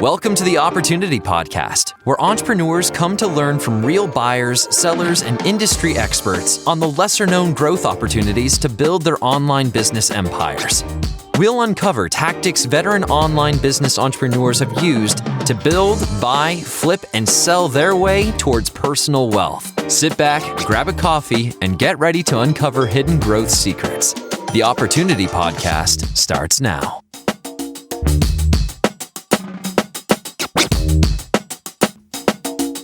Welcome to the Opportunity Podcast, where entrepreneurs come to learn from real buyers, sellers, and industry experts on the lesser-known growth opportunities to build their online business empires. We'll uncover tactics veteran online business entrepreneurs have used to build, buy, flip, and sell their way towards personal wealth. Sit back, grab a coffee, and get ready to uncover hidden growth secrets. The Opportunity Podcast starts now.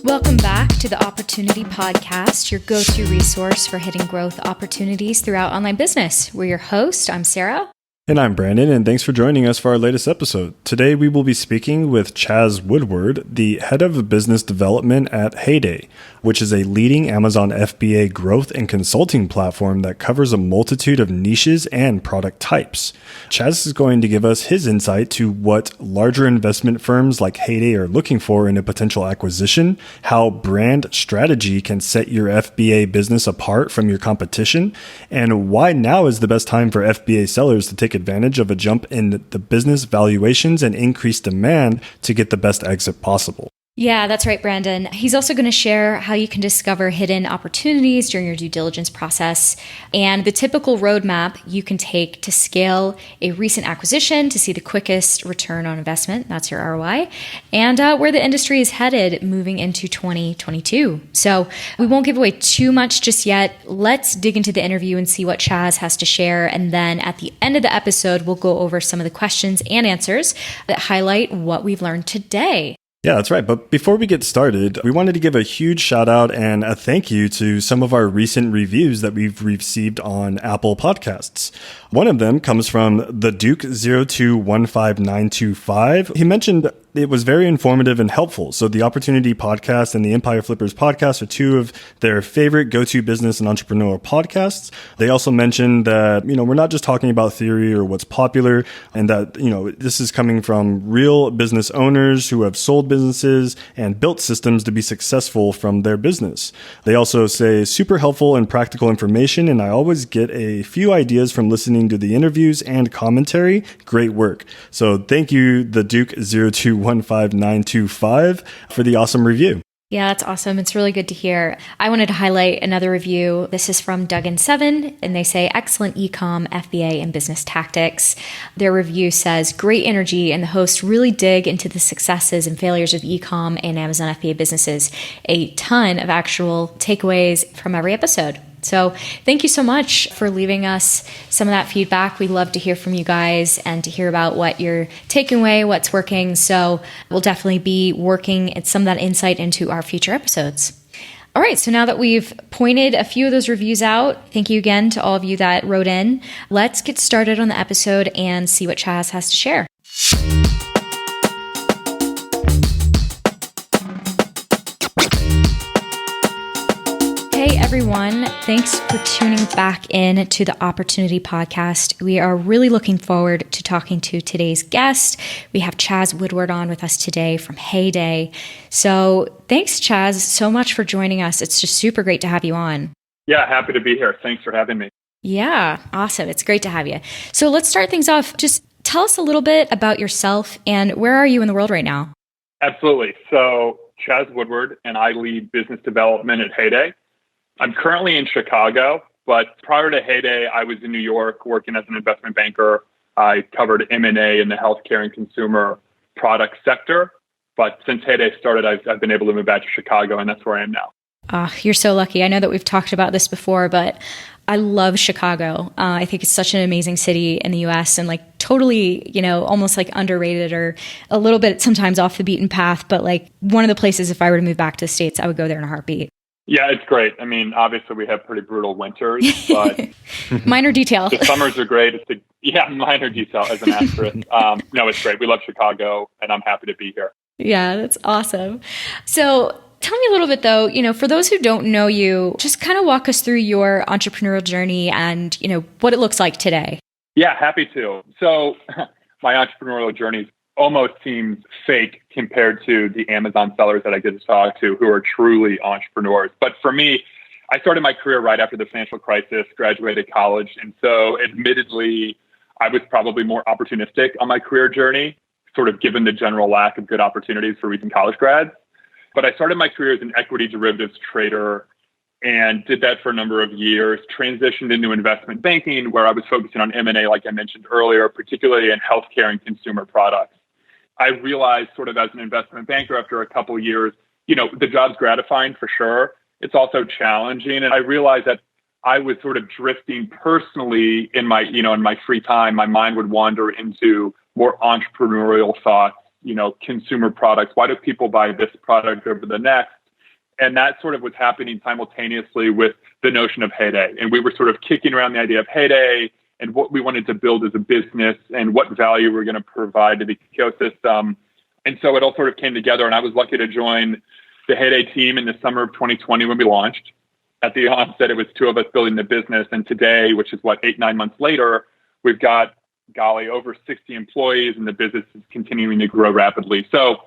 Welcome back to the Opportunity Podcast, your go-to resource for hidden growth opportunities throughout online business. We're your host. I'm Sarah. And I'm Brandon, and thanks for joining us for our latest episode. Today, we will be speaking with Chaz Woodward, the head of business development at Hayday, which is a leading Amazon FBA growth and consulting platform that covers a multitude of niches and product types. Chaz is going to give us his insight to what larger investment firms like Hayday are looking for in a potential acquisition, how brand strategy can set your FBA business apart from your competition, and why now is the best time for FBA sellers to take advantage of a jump in the business valuations and increased demand to get the best exit possible. Yeah, that's right, Brandon. He's also going to share how you can discover hidden opportunities during your due diligence process and the typical roadmap you can take to scale a recent acquisition to see the quickest return on investment. That's your ROI, and where the industry is headed moving into 2022. So we won't give away too much just yet. Let's dig into the interview and see what Chaz has to share. And then at the end of the episode, we'll go over some of the questions and answers that highlight what we've learned today. Yeah, that's right. But before we get started, we wanted to give a huge shout out and a thank you to some of our recent reviews that we've received on Apple Podcasts. One of them comes from the Duke0215925. He mentioned it was very informative and helpful. So the Opportunity Podcast and the Empire Flippers podcast are two of their favorite go-to business and entrepreneurial podcasts. They also mentioned that, we're not just talking about theory or what's popular, and that, this is coming from real business owners who have sold businesses and built systems to be successful from their business. They also say super helpful and practical information, and I always get a few ideas from listening to the interviews and commentary. Great work. So thank you, the Duke015925, for the awesome review. Yeah, that's awesome. It's really good to hear. I wanted to highlight another review. This is from Duggan7, and they say, excellent ecom, FBA, and business tactics. Their review says, great energy, and the hosts really dig into the successes and failures of ecom and Amazon FBA businesses. A ton of actual takeaways from every episode. So thank you so much for leaving us some of that feedback. We love to hear from you guys and to hear about what you're taking away, what's working. So we'll definitely be working some of that insight into our future episodes. All right, so now that we've pointed a few of those reviews out, thank you again to all of you that wrote in. Let's get started on the episode and see what Chaz has to share. Hey everyone, thanks for tuning back in to the Opportunity Podcast. We are really looking forward to talking to today's guest. We have Chaz Woodward on with us today from Hayday. So thanks, Chaz, so much for joining us. It's just super great to have you on. Yeah, happy to be here. Thanks for having me. Yeah, awesome. It's great to have you. So let's start things off. Just tell us a little bit about yourself and where are you in the world right now? Absolutely. So Chaz Woodward, and I lead business development at Hayday. I'm currently in Chicago, but prior to Hayday, I was in New York working as an investment banker. I covered M&A in the healthcare and consumer product sector. But since Hayday started, I've been able to move back to Chicago, and that's where I am now. You're so lucky. I know that we've talked about this before, but I love Chicago. I think it's such an amazing city in the U.S. and totally, almost underrated or a little bit sometimes off the beaten path. But one of the places, if I were to move back to the States, I would go there in a heartbeat. Yeah, it's great. I mean, obviously we have pretty brutal winters, but minor detail. The summers are great. Minor detail as an asterisk. No, it's great. We love Chicago, and I'm happy to be here. Yeah, that's awesome. So tell me a little bit though, for those who don't know you, just kind of walk us through your entrepreneurial journey and, what it looks like today. Yeah, happy to. So my entrepreneurial journey almost seems fake compared to the Amazon sellers that I get to talk to who are truly entrepreneurs. But for me, I started my career right after the financial crisis, graduated college. And so admittedly, I was probably more opportunistic on my career journey. sort of given the general lack of good opportunities for recent college grads. But I started my career as an equity derivatives trader and did that for a number of years, transitioned into investment banking where I was focusing on M&A, like I mentioned earlier, particularly in healthcare and consumer products. I realized sort of as an investment banker after a couple of years, the job's gratifying for sure. It's also challenging. And I realized that I was sort of drifting personally in my free time. My mind would wander into more entrepreneurial thoughts, consumer products. Why do people buy this product over the next? And that sort of was happening simultaneously with the notion of Hayday. And we were sort of kicking around the idea of Hayday and what we wanted to build as a business and what value we're going to provide to the ecosystem. And so it all sort of came together. And I was lucky to join the Hayday team in the summer of 2020 when we launched. At the onset, it was two of us building the business. And today, which is 8-9 months later, we've got, over 60 employees and the business is continuing to grow rapidly. So,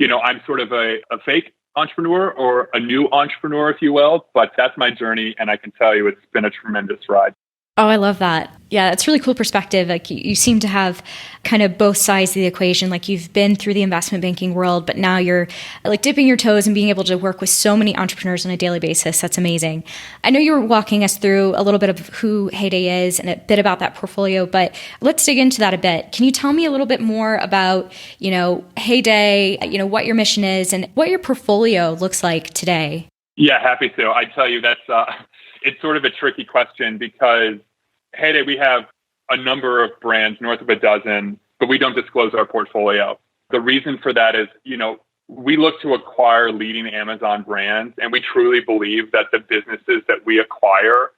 I'm sort of a fake entrepreneur or a new entrepreneur, if you will, but that's my journey. And I can tell you it's been a tremendous ride. Oh, I love that. Yeah, it's really cool perspective. Like you seem to have kind of both sides of the equation. Like you've been through the investment banking world, but now you're like dipping your toes and being able to work with so many entrepreneurs on a daily basis. That's amazing. I know you were walking us through a little bit of who Hayday is and a bit about that portfolio, but let's dig into that a bit. Can you tell me a little bit more about, Hayday, what your mission is and what your portfolio looks like today? Yeah, happy to. I tell you that's it's sort of a tricky question because Hayday, we have a number of brands, north of a dozen, but we don't disclose our portfolio. The reason for that is, we look to acquire leading Amazon brands, and we truly believe that the businesses that we acquire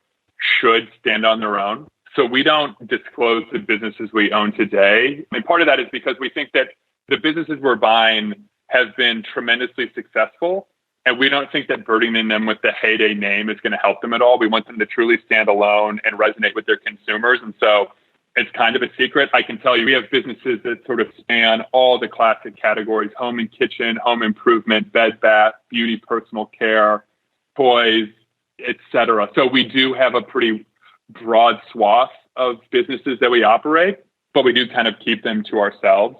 should stand on their own. So we don't disclose the businesses we own today. And part of that is because we think that the businesses we're buying have been tremendously successful. And we don't think that burdening them with the Hayday name is going to help them at all. We want them to truly stand alone and resonate with their consumers. And so it's kind of a secret. I can tell you, we have businesses that sort of span all the classic categories: home and kitchen, home improvement, bed, bath, beauty, personal care, toys, etc. So we do have a pretty broad swath of businesses that we operate, but we do kind of keep them to ourselves.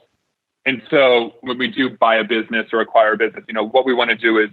And so when we do buy a business or acquire a business, what we want to do is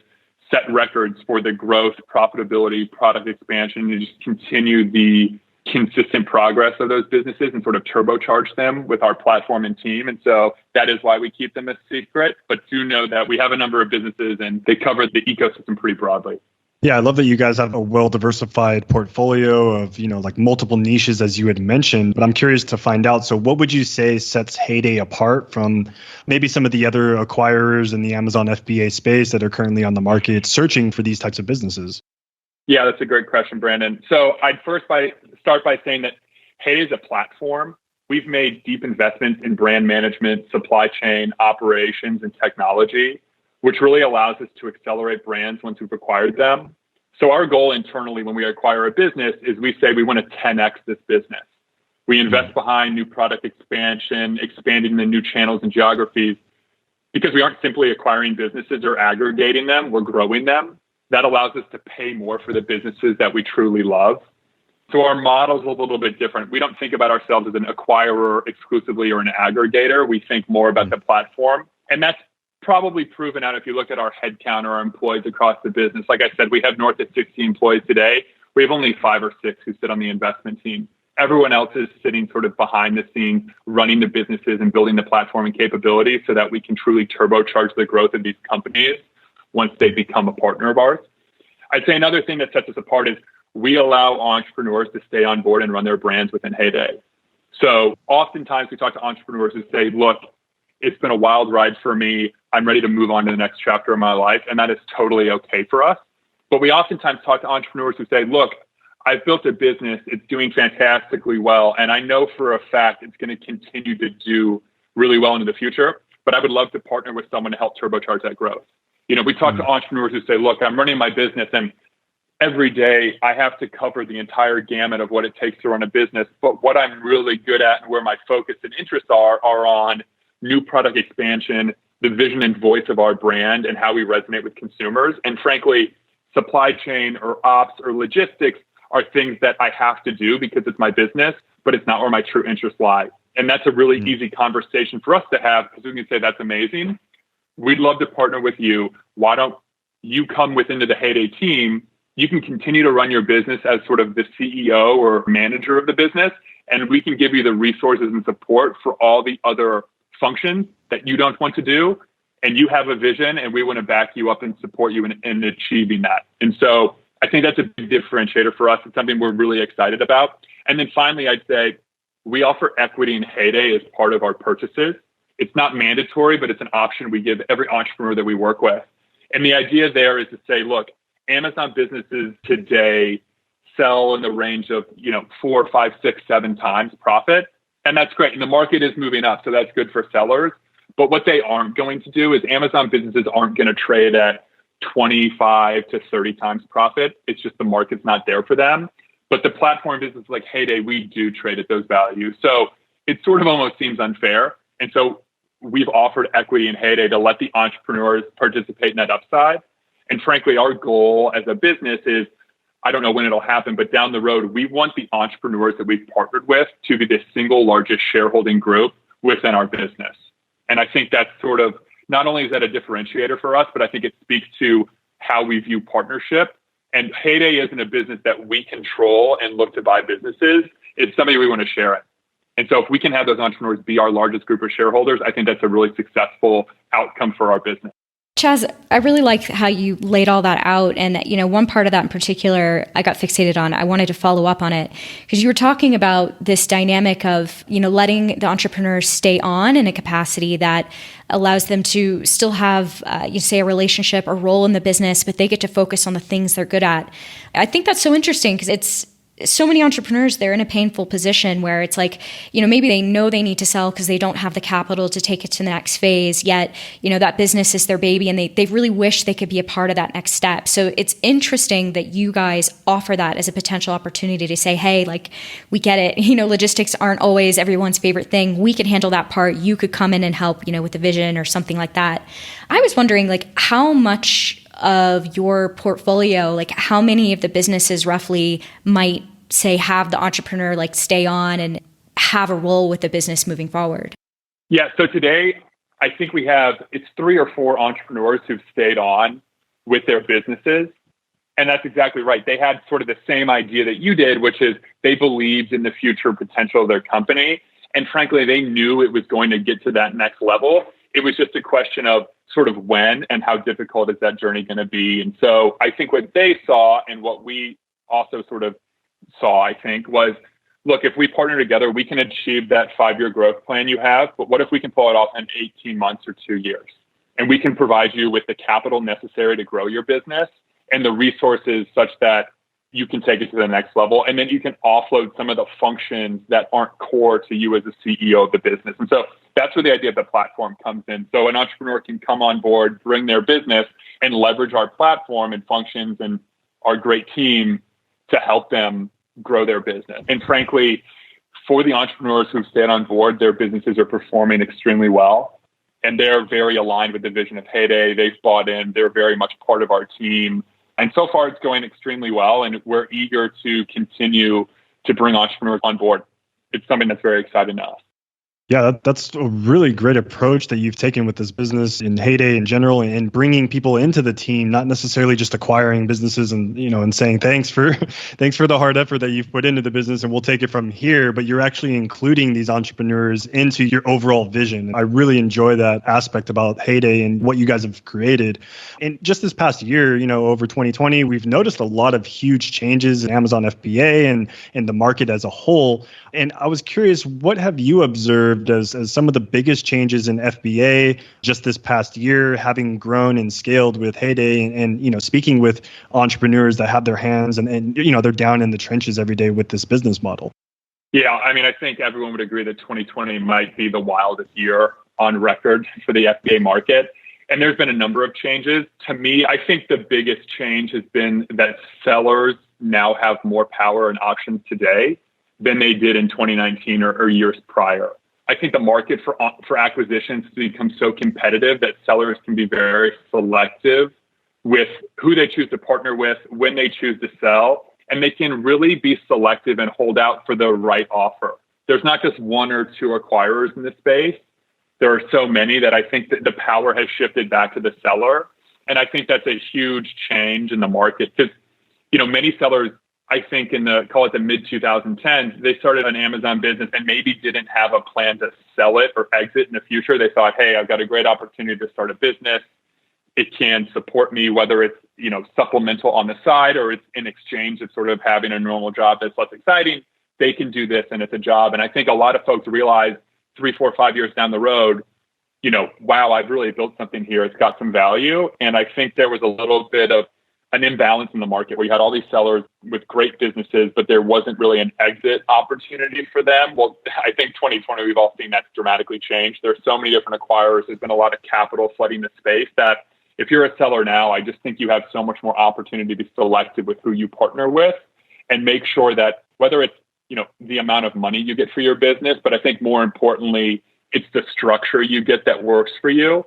set records for the growth, profitability, product expansion, and just continue the consistent progress of those businesses and sort of turbocharge them with our platform and team. And so that is why we keep them a secret, but do know that we have a number of businesses and they cover the ecosystem pretty broadly. Yeah, I love that you guys have a well-diversified portfolio of, multiple niches, as you had mentioned. But I'm curious to find out, so what would you say sets Hayday apart from maybe some of the other acquirers in the Amazon FBA space that are currently on the market searching for these types of businesses? Yeah, that's a great question, Brandon. So I'd first start by saying that Hayday is a platform. We've made deep investments in brand management, supply chain, operations, and technology, which really allows us to accelerate brands once we've acquired them. So our goal internally when we acquire a business is we say we want to 10x this business. We invest behind new product expansion, expanding the new channels and geographies, because we aren't simply acquiring businesses or aggregating them, we're growing them. That allows us to pay more for the businesses that we truly love. So our model's a little bit different. We don't think about ourselves as an acquirer exclusively or an aggregator. We think more about the platform. And that's probably proven out if you look at our headcount or our employees across the business. Like I said, we have north of 60 employees today. We have only 5 or 6 who sit on the investment team. Everyone else is sitting sort of behind the scenes, running the businesses and building the platform and capabilities so that we can truly turbocharge the growth of these companies once they become a partner of ours. I'd say another thing that sets us apart is we allow entrepreneurs to stay on board and run their brands within Hayday. So oftentimes we talk to entrepreneurs who say, look, it's been a wild ride for me. I'm ready to move on to the next chapter of my life. And that is totally okay for us. But we oftentimes talk to entrepreneurs who say, look, I've built a business. It's doing fantastically well. And I know for a fact it's going to continue to do really well into the future. But I would love to partner with someone to help turbocharge that growth. We talk to entrepreneurs who say, look, I'm running my business and every day I have to cover the entire gamut of what it takes to run a business. But what I'm really good at and where my focus and interests are on new product expansion, the vision and voice of our brand and how we resonate with consumers. And frankly, supply chain or ops or logistics are things that I have to do because it's my business, but it's not where my true interests lie. And that's a really easy conversation for us to have because we can say, that's amazing. We'd love to partner with you. Why don't you come within the Hayday team? You can continue to run your business as sort of the CEO or manager of the business, and we can give you the resources and support for all the other functions that you don't want to do. And you have a vision, and we want to back you up and support you in achieving that. And so I think that's a big differentiator for us. It's something we're really excited about. And then finally, I'd say we offer equity in Hayday as part of our purchases. It's not mandatory, but it's an option we give every entrepreneur that we work with. And the idea there is to say, look, Amazon businesses today sell in the range of 4, 5, 6, 7 times profit. And that's great. And the market is moving up. So that's good for sellers. But what they aren't going to do is Amazon businesses aren't going to trade at 25 to 30 times profit. It's just the market's not there for them. But the platform business like Hayday, we do trade at those values. So it sort of almost seems unfair. And so we've offered equity in Hayday to let the entrepreneurs participate in that upside. And frankly, our goal as a business is, I don't know when it'll happen, but down the road, we want the entrepreneurs that we've partnered with to be the single largest shareholding group within our business. And I think that's sort of, not only is that a differentiator for us, but I think it speaks to how we view partnership. And Hayday isn't a business that we control and look to buy businesses. It's somebody we want to share it. And so if we can have those entrepreneurs be our largest group of shareholders, I think that's a really successful outcome for our business. Chaz, I really like how you laid all that out. And, one part of that in particular, I got fixated on. I wanted to follow up on it because you were talking about this dynamic of, letting the entrepreneurs stay on in a capacity that allows them to still have, a relationship or role in the business, but they get to focus on the things they're good at. I think that's so interesting because it's so many entrepreneurs, they're in a painful position where it's like, maybe they know they need to sell because they don't have the capital to take it to the next phase, yet, that business is their baby and they really wish they could be a part of that next step. So it's interesting that you guys offer that as a potential opportunity to say, hey, we get it. Logistics aren't always everyone's favorite thing. We could handle that part. You could come in and help, with the vision or something like that. I was wondering, how much of your portfolio, how many of the businesses roughly might say have the entrepreneur stay on and have a role with the business moving forward? Yeah. So today, I think it's 3 or 4 entrepreneurs who've stayed on with their businesses. And that's exactly right. They had sort of the same idea that you did, which is they believed in the future potential of their company. And frankly, they knew it was going to get to that next level. It was just a question of sort of when and how difficult is that journey going to be. And so I think what they saw and what we also sort of saw, I think, was, look, if we partner together, we can achieve that 5-year growth plan you have. But what if we can pull it off in 18 months or 2 years? And we can provide you with the capital necessary to grow your business and the resources such that you can take it to the next level. And then you can offload some of the functions that aren't core to you as a CEO of the business. And so that's where the idea of the platform comes in. So an entrepreneur can come on board, bring their business, and leverage our platform and functions and our great team to help them grow their business. And frankly, for the entrepreneurs who've stayed on board, their businesses are performing extremely well. And they're very aligned with the vision of Hayday. They've bought in. They're very much part of our team. And so far, it's going extremely well. And we're eager to continue to bring entrepreneurs on board. It's something that's very exciting to us. Yeah, that's a really great approach that you've taken with this business in Hayday in general, and bringing people into the team, not necessarily just acquiring businesses and and saying thanks for the hard effort that you've put into the business and we'll take it from here, but you're actually including these entrepreneurs into your overall vision. I really enjoy that aspect about Hayday and what you guys have created. And just this past year, over 2020, we've noticed a lot of huge changes in Amazon FBA and the market as a whole. And I was curious, what have you observed as some of the biggest changes in FBA just this past year, having grown and scaled with Hayday and speaking with entrepreneurs that have their hands and they're down in the trenches every day with this business model? Yeah, I think everyone would agree that 2020 might be the wildest year on record for the FBA market. And there's been a number of changes. To me, I think the biggest change has been that sellers now have more power and options today than they did in 2019 or years prior. I think the market for acquisitions has become so competitive that sellers can be very selective with who they choose to partner with, when they choose to sell, and they can really be selective and hold out for the right offer. there's not just one or two acquirers in this space. There are so many that I think that the power has shifted back to the seller. And I think that's a huge change in the market because, many sellers, I think call it the mid 2010s, they started an Amazon business and maybe didn't have a plan to sell it or exit in the future. They thought, hey, I've got a great opportunity to start a business. It can support me, whether it's, supplemental on the side or it's in exchange of sort of having a normal job that's less exciting. They can do this and it's a job. And I think a lot of folks realize 3, 4, 5 years down the road, wow, I've really built something here. It's got some value. And I think there was a little bit of an imbalance in the market where you had all these sellers with great businesses, but there wasn't really an exit opportunity for them. Well, I think 2020, we've all seen that dramatically change. There's so many different acquirers. There's been a lot of capital flooding the space that if you're a seller now, I just think you have so much more opportunity to be selective with who you partner with and make sure that whether it's, the amount of money you get for your business, but I think more importantly, it's the structure you get that works for you.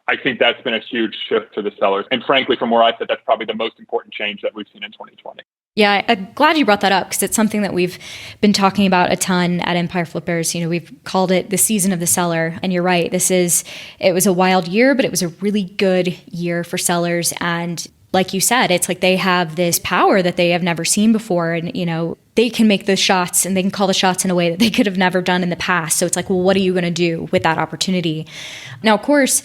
I think that's been a huge shift to the sellers. And frankly, from where I sit, that's probably the most important change that we've seen in 2020. Yeah, I'm glad you brought that up because it's something that we've been talking about a ton at Empire Flippers. We've called it the season of the seller. And you're right, it was a wild year, but it was a really good year for sellers. And like you said, it's like they have this power that they have never seen before. And, they can make the shots and they can call the shots in a way that they could have never done in the past. So it's like, well, what are you going to do with that opportunity? Now, of course,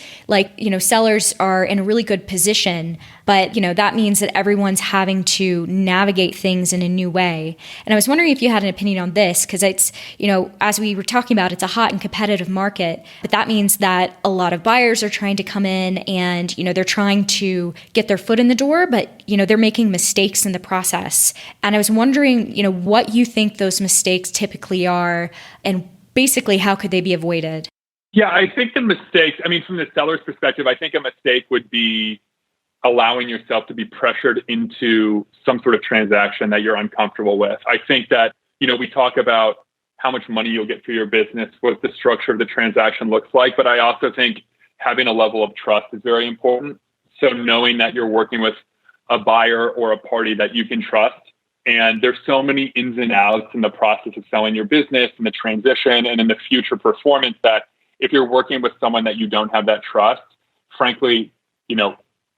sellers are in a really good position, but, that means that everyone's having to navigate things in a new way. And I was wondering if you had an opinion on this, because it's, as we were talking about, it's a hot and competitive market, but that means that a lot of buyers are trying to come in and, they're trying to get their foot in the door, but, they're making mistakes in the process. And I was wondering, what you think those mistakes typically are and basically how could they be avoided? Yeah, I think the mistakes, from the seller's perspective, I think a mistake would be allowing yourself to be pressured into some sort of transaction that you're uncomfortable with. I think that, we talk about how much money you'll get for your business, what the structure of the transaction looks like. But I also think having a level of trust is very important. So knowing that you're working with a buyer or a party that you can trust. And there's so many ins and outs in the process of selling your business and the transition and in the future performance that if you're working with someone that you don't have that trust, frankly,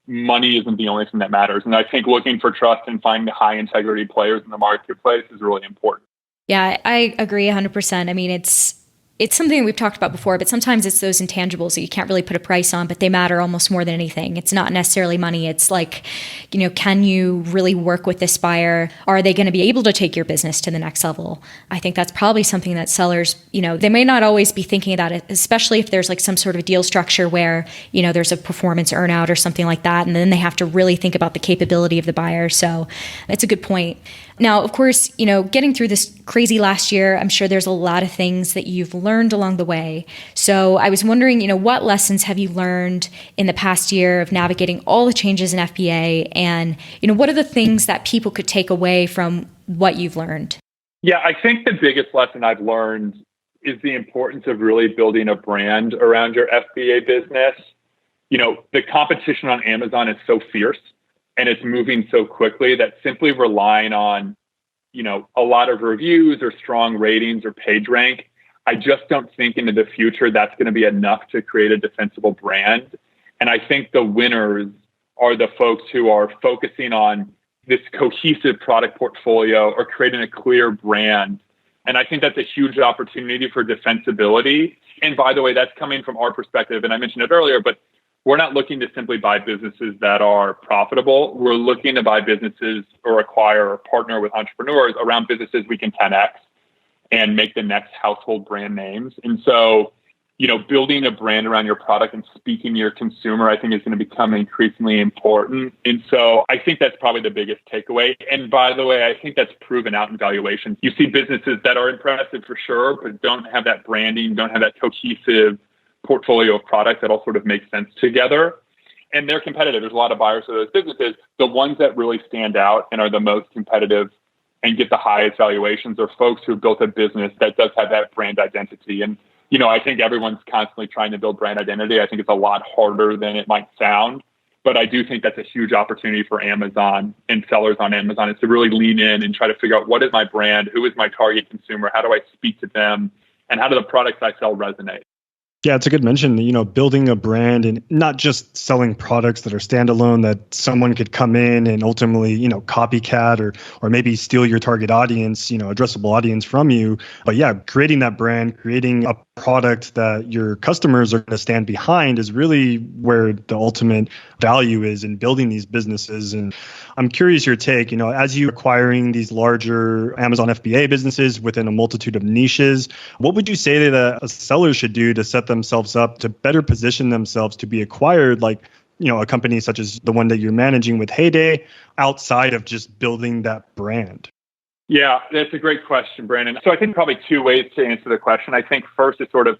money isn't the only thing that matters. And I think looking for trust and finding the high integrity players in the marketplace is really important. Yeah, I agree 100%. It's something that we've talked about before, but sometimes it's those intangibles that you can't really put a price on, but they matter almost more than anything. It's not necessarily money. It's like, can you really work with this buyer? Are they going to be able to take your business to the next level? I think that's probably something that sellers, they may not always be thinking about it, especially if there's like some sort of deal structure where, there's a performance earnout or something like that. And then they have to really think about the capability of the buyer. So it's a good point. Now, of course, getting through this crazy last year, I'm sure there's a lot of things that you've learned along the way. So I was wondering, what lessons have you learned in the past year of navigating all the changes in FBA? And, what are the things that people could take away from what you've learned? Yeah, I think the biggest lesson I've learned is the importance of really building a brand around your FBA business. The competition on Amazon is so fierce. And it's moving so quickly that simply relying on, a lot of reviews or strong ratings or page rank, I just don't think into the future that's going to be enough to create a defensible brand. And I think the winners are the folks who are focusing on this cohesive product portfolio or creating a clear brand. And I think that's a huge opportunity for defensibility. And by the way, that's coming from our perspective. And I mentioned it earlier, but we're not looking to simply buy businesses that are profitable. We're looking to buy businesses or acquire or partner with entrepreneurs around businesses we can 10X and make the next household brand names. And so, building a brand around your product and speaking to your consumer, I think is going to become increasingly important. And so I think that's probably the biggest takeaway. And by the way, I think that's proven out in valuations. You see businesses that are impressive for sure, but don't have that branding, don't have that cohesive portfolio of products that all sort of make sense together. And they're competitive. There's a lot of buyers for those businesses. The ones that really stand out and are the most competitive and get the highest valuations are folks who built a business that does have that brand identity. And, I think everyone's constantly trying to build brand identity. I think it's a lot harder than it might sound. But I do think that's a huge opportunity for Amazon and sellers on Amazon is to really lean in and try to figure out what is my brand, who is my target consumer, how do I speak to them, and how do the products I sell resonate? Yeah, it's a good mention, building a brand and not just selling products that are standalone that someone could come in and ultimately, copycat or maybe steal your target audience, addressable audience from you. But yeah, creating that brand, creating a product that your customers are going to stand behind is really where the ultimate value is in building these businesses. And I'm curious your take, as you acquiring these larger Amazon FBA businesses within a multitude of niches, what would you say that a seller should do to set themselves up to better position themselves to be acquired, like, a company such as the one that you're managing with Hayday, outside of just building that brand? Yeah, that's a great question, Brandon. So I think probably two ways to answer the question. I think first is sort of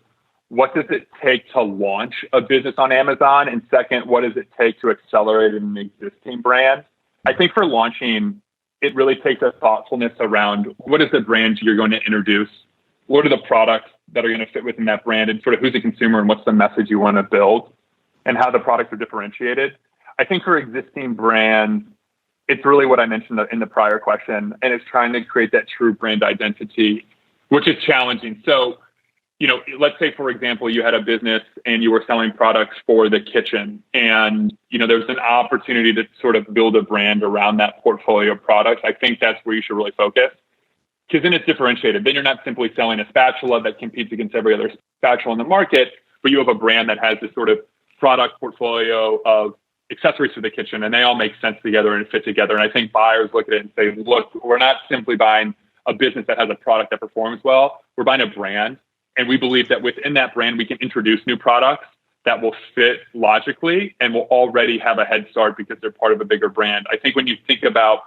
what does it take to launch a business on Amazon? And second, what does it take to accelerate an existing brand? I think for launching, it really takes a thoughtfulness around what is the brand you're going to introduce? What are the products that are going to fit within that brand, and sort of who's the consumer and what's the message you want to build and how the products are differentiated? I think for existing brands, it's really what I mentioned in the prior question, and it's trying to create that true brand identity, which is challenging. So, let's say, for example, you had a business and you were selling products for the kitchen, and, there's an opportunity to sort of build a brand around that portfolio of products. I think that's where you should really focus, because then it's differentiated. Then you're not simply selling a spatula that competes against every other spatula in the market, but you have a brand that has this sort of product portfolio of accessories for the kitchen, and they all make sense together and fit together. And I think buyers look at it and say, look, we're not simply buying a business that has a product that performs well. We're buying a brand. And we believe that within that brand, we can introduce new products that will fit logically and will already have a head start because they're part of a bigger brand. I think when you think about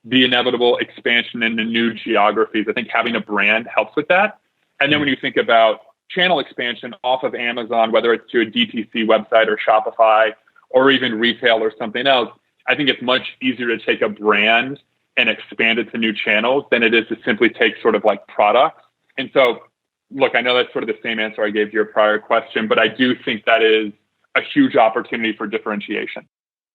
the inevitable expansion into new geographies, I think having a brand helps with that. And then when you think about channel expansion off of Amazon, whether it's to a DTC website or Shopify or even retail or something else, I think it's much easier to take a brand and expand it to new channels than it is to simply take sort of like products. And so, look, I know that's sort of the same answer I gave to your prior question, but I do think that is a huge opportunity for differentiation.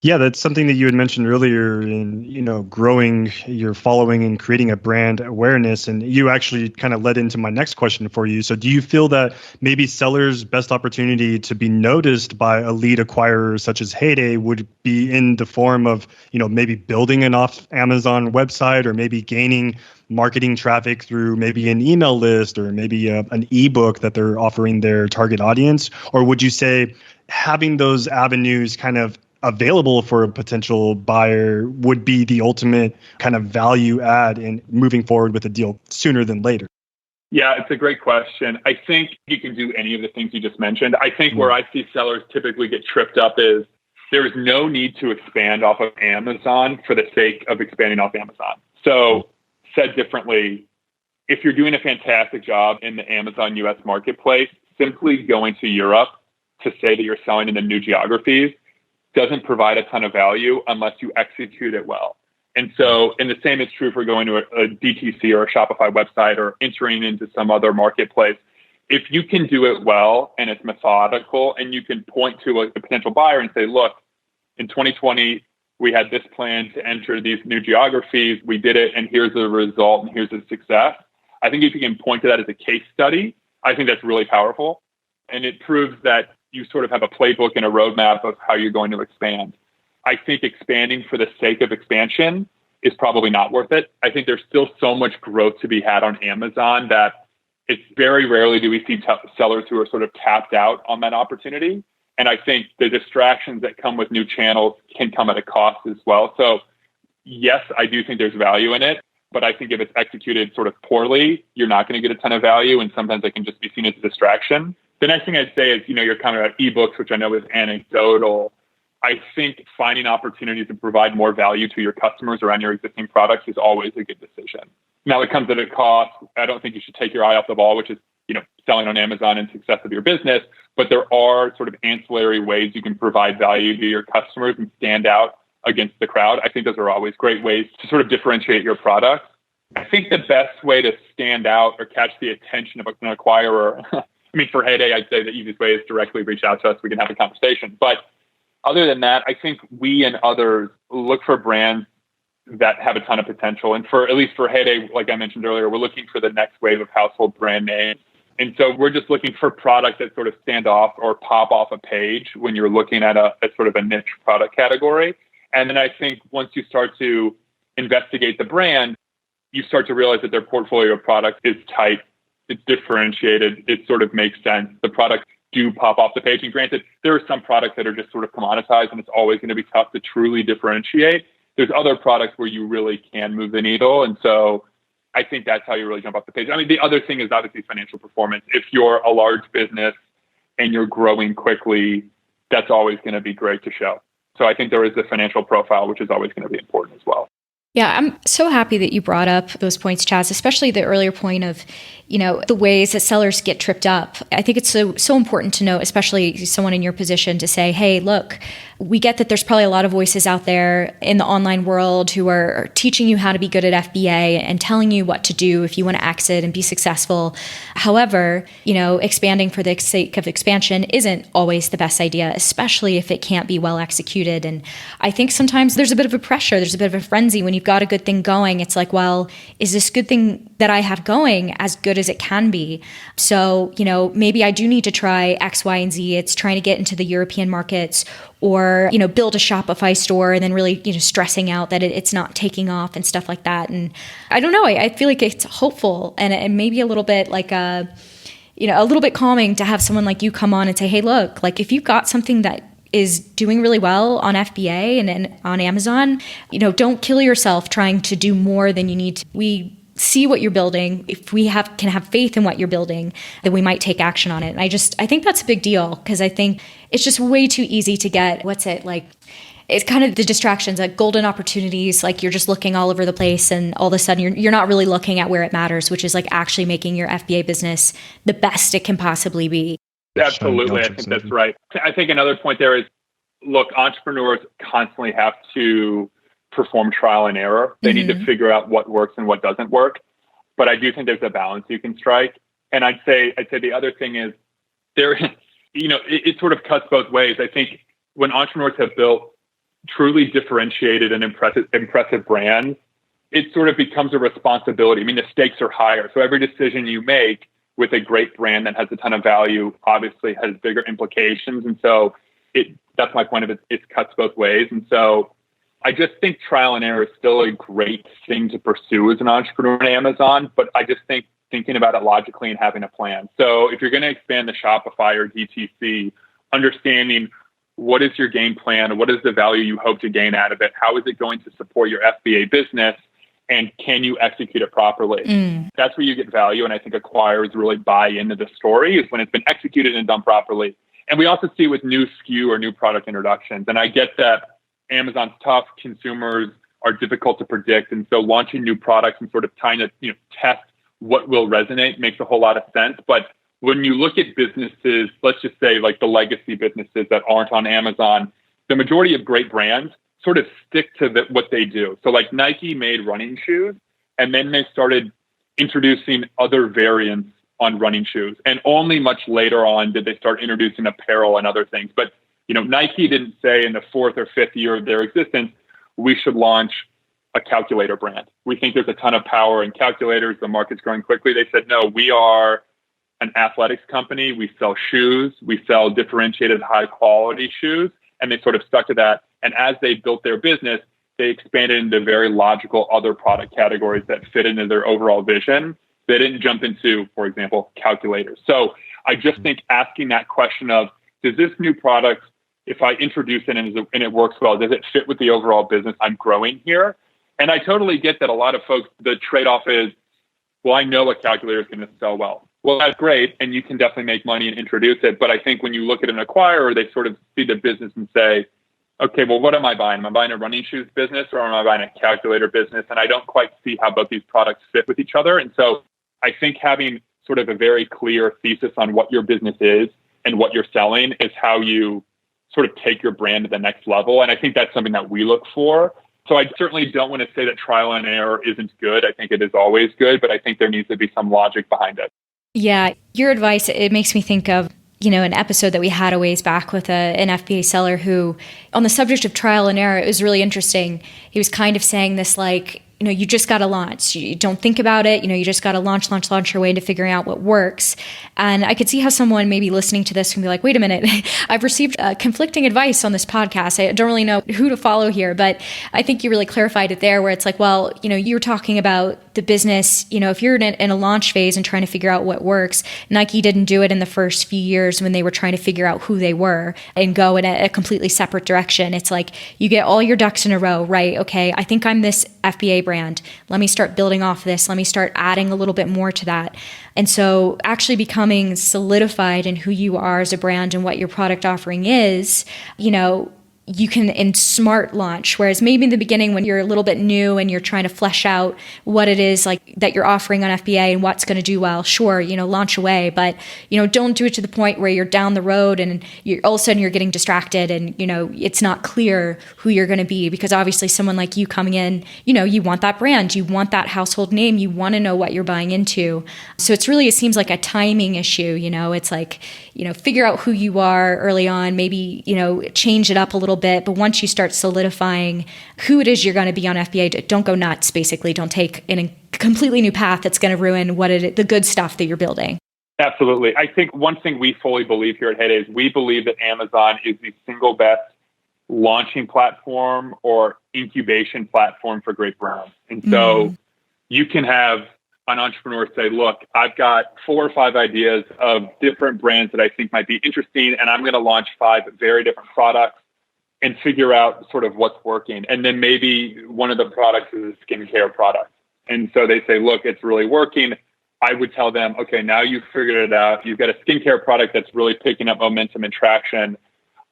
Yeah, that's something that you had mentioned earlier in, growing your following and creating a brand awareness. And you actually kind of led into my next question for you. So do you feel that maybe sellers' best opportunity to be noticed by a lead acquirer such as Hayday would be in the form of, maybe building an off Amazon website, or maybe gaining marketing traffic through maybe an email list, or maybe an ebook that they're offering their target audience? Or would you say having those avenues kind of available for a potential buyer would be the ultimate kind of value add in moving forward with a deal sooner than later? Yeah, it's a great question. I think you can do any of the things you just mentioned. I think where I see sellers typically get tripped up is there is no need to expand off of Amazon for the sake of expanding off Amazon. So said differently, if you're doing a fantastic job in the Amazon US marketplace, simply going to Europe to say that you're selling in the new geographies doesn't provide a ton of value unless you execute it well. And so, and the same is true for going to a DTC or a Shopify website or entering into some other marketplace. If you can do it well and it's methodical and you can point to a potential buyer and say, look, in 2020, we had this plan to enter these new geographies. We did it, and here's the result, and here's the success. I think if you can point to that as a case study, I think that's really powerful. And it proves that you sort of have a playbook and a roadmap of how you're going to expand. I think expanding for the sake of expansion is probably not worth it. I think there's still so much growth to be had on Amazon that it's very rarely do we see sellers who are sort of tapped out on that opportunity. And I think the distractions that come with new channels can come at a cost as well. So yes, I do think there's value in it, but I think if it's executed sort of poorly, you're not going to get a ton of value. And sometimes it can just be seen as a distraction. The next thing I'd say is, you're kind of about ebooks, which I know is anecdotal. I think finding opportunities to provide more value to your customers around your existing products is always a good decision. Now, it comes at a cost. I don't think you should take your eye off the ball, which is, selling on Amazon and success of your business. But there are sort of ancillary ways you can provide value to your customers and stand out against the crowd. I think those are always great ways to sort of differentiate your products. I think the best way to stand out or catch the attention of an acquirer, for Hayday, I'd say the easiest way is directly reach out to us. We can have a conversation. But Other than that, I think we and others look for brands that have a ton of potential. And at least for Hayday, like I mentioned earlier, we're looking for the next wave of household brand names. And so we're just looking for products that sort of stand off or pop off a page when you're looking at a sort of a niche product category. And then I think once you start to investigate the brand, you start to realize that their portfolio of products is tight, it's differentiated, it sort of makes sense. The products do pop off the page. And granted, there are some products that are just sort of commoditized and it's always going to be tough to truly differentiate. There's other products where you really can move the needle. And so I think that's how you really jump off the page. I mean, the other thing is obviously financial performance. If you're a large business and you're growing quickly, that's always going to be great to show. So I think there is the financial profile, which is always going to be important as well. Yeah, I'm so happy that you brought up those points, Chaz, especially the earlier point of, the ways that sellers get tripped up. I think it's so important to know, especially someone in your position, to say, hey, look, we get that there's probably a lot of voices out there in the online world who are teaching you how to be good at FBA and telling you what to do if you want to exit and be successful. However, expanding for the sake of expansion isn't always the best idea, especially if it can't be well executed. And I think sometimes there's a bit of a pressure, there's a bit of a frenzy when you've got a good thing going. It's like, well, is this good thing that I have going as good as it can be? So, maybe I do need to try X, Y, and Z. It's trying to get into the European markets or, build a Shopify store and then really, stressing out that it's not taking off and stuff like that. And I don't know, I feel like it's hopeful and maybe a little bit like a little bit calming to have someone like you come on and say, hey, look, like if you've got something that is doing really well on FBA and on Amazon, don't kill yourself trying to do more than you need to. We see what you're building. If we can have faith in what you're building, then we might take action on it. And I think that's a big deal because I think it's just way too easy to get, it's kind of the distractions, like golden opportunities, like you're just looking all over the place and all of a sudden you're not really looking at where it matters, which is like actually making your FBA business the best it can possibly be. Absolutely. I think that's right. I think another point there is, look, entrepreneurs constantly have to perform trial and error. They need to figure out what works and what doesn't work. But I do think there's a balance you can strike. And I'd say the other thing is it sort of cuts both ways. I think when entrepreneurs have built truly differentiated and impressive brands, it sort of becomes a responsibility. I mean, the stakes are higher. So every decision you make with a great brand that has a ton of value obviously has bigger implications. And so that's my point of it. It cuts both ways. And so I just think trial and error is still a great thing to pursue as an entrepreneur on Amazon, but I just think thinking about it logically and having a plan. So if you're going to expand the Shopify or DTC, understanding what is your game plan, what is the value you hope to gain out of it, how is it going to support your FBA business, and can you execute it properly? That's where you get value, and I think acquirers really buy into the story is when it's been executed and done properly. And we also see with new SKU or new product introductions, and I get that Amazon's tough, consumers are difficult to predict, and so launching new products and sort of trying to test what will resonate makes a whole lot of sense. But when you look at businesses, let's just say like the legacy businesses that aren't on Amazon, the majority of great brands sort of stick to what they do. So like Nike made running shoes, and then they started introducing other variants on running shoes. And only much later on did they start introducing apparel and other things. But Nike didn't say in the fourth or fifth year of their existence, we should launch a calculator brand. We think there's a ton of power in calculators. The market's growing quickly. They said, no, we are an athletics company. We sell shoes. We sell differentiated, high quality shoes. And they sort of stuck to that. And as they built their business, they expanded into very logical other product categories that fit into their overall vision. They didn't jump into, for example, calculators. So I just think asking that question of, does this new product, if I introduce it and it works well, does it fit with the overall business I'm growing here? And I totally get that a lot of folks, the trade-off is, well, I know a calculator is going to sell well. Well, that's great, and you can definitely make money and introduce it. But I think when you look at an acquirer, they sort of see the business and say, okay, well, what am I buying? Am I buying a running shoes business or am I buying a calculator business? And I don't quite see how both these products fit with each other. And so I think having sort of a very clear thesis on what your business is and what you're selling is how you sort of take your brand to the next level. And I think that's something that we look for. So I certainly don't want to say that trial and error isn't good. I think it is always good, but I think there needs to be some logic behind it. Yeah, your advice, it makes me think of, an episode that we had a ways back with an FBA seller who, on the subject of trial and error, it was really interesting. He was kind of saying this like, you just got to launch. You don't think about it. You just got to launch your way into figuring out what works. And I could see how someone maybe listening to this can be like, wait a minute, I've received conflicting advice on this podcast. I don't really know who to follow here, but I think you really clarified it there where it's like, well, you're talking about the business, if you're in a launch phase and trying to figure out what works, Nike didn't do it in the first few years when they were trying to figure out who they were and go in a completely separate direction. It's like you get all your ducks in a row, right? Okay, I think I'm this FBA brand. Let me start building off this. Let me start adding a little bit more to that. And so actually becoming solidified in who you are as a brand and what your product offering is, you can in smart launch. Whereas maybe in the beginning when you're a little bit new and you're trying to flesh out what it is like that you're offering on FBA and what's going to do well, sure, launch away, but don't do it to the point where you're down the road and all of a sudden you're getting distracted and it's not clear who you're going to be, because obviously someone like you coming in, you want that brand, you want that household name, you want to know what you're buying into. So it seems like a timing issue. It's like figure out who you are early on, maybe change it up a little bit, but once you start solidifying who it is you're going to be on FBA, don't go nuts. Basically, don't take a completely new path that's going to ruin the good stuff that you're building. Absolutely. I think one thing we fully believe here at Hayday is we believe that Amazon is the single best launching platform or incubation platform for great brands. And so you can have an entrepreneur say, look, I've got 4 or 5 ideas of different brands that I think might be interesting, and I'm going to launch 5 very different products and figure out sort of what's working. And then maybe one of the products is a skincare product. And so they say, look, it's really working. I would tell them, okay, now you've figured it out. You've got a skincare product that's really picking up momentum and traction.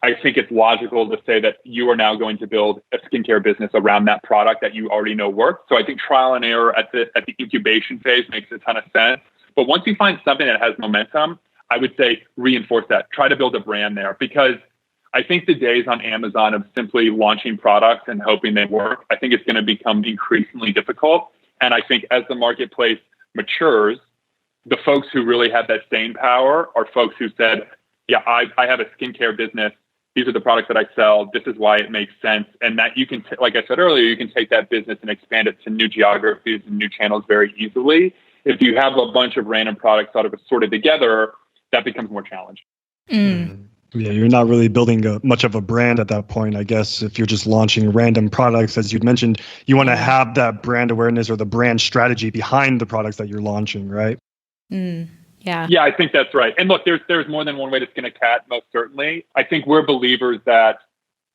I think it's logical to say that you are now going to build a skincare business around that product that you already know works. So I think trial and error at the incubation phase makes a ton of sense. But once you find something that has momentum, I would say reinforce that. Try to build a brand there, because I think the days on Amazon of simply launching products and hoping they work, I think it's going to become increasingly difficult. And I think as the marketplace matures, the folks who really have that staying power are folks who said, yeah, I have a skincare business. These are the products that I sell. This is why it makes sense. And that you can, like I said earlier, you can take that business and expand it to new geographies and new channels very easily. If you have a bunch of random products sorted together, that becomes more challenging. Yeah, you're not really building much of a brand at that point, I guess. If you're just launching random products, as you mentioned, you want to have that brand awareness or the brand strategy behind the products that you're launching, right? Yeah. Yeah, I think that's right. And look, there's more than one way to skin a cat, most certainly. I think we're believers that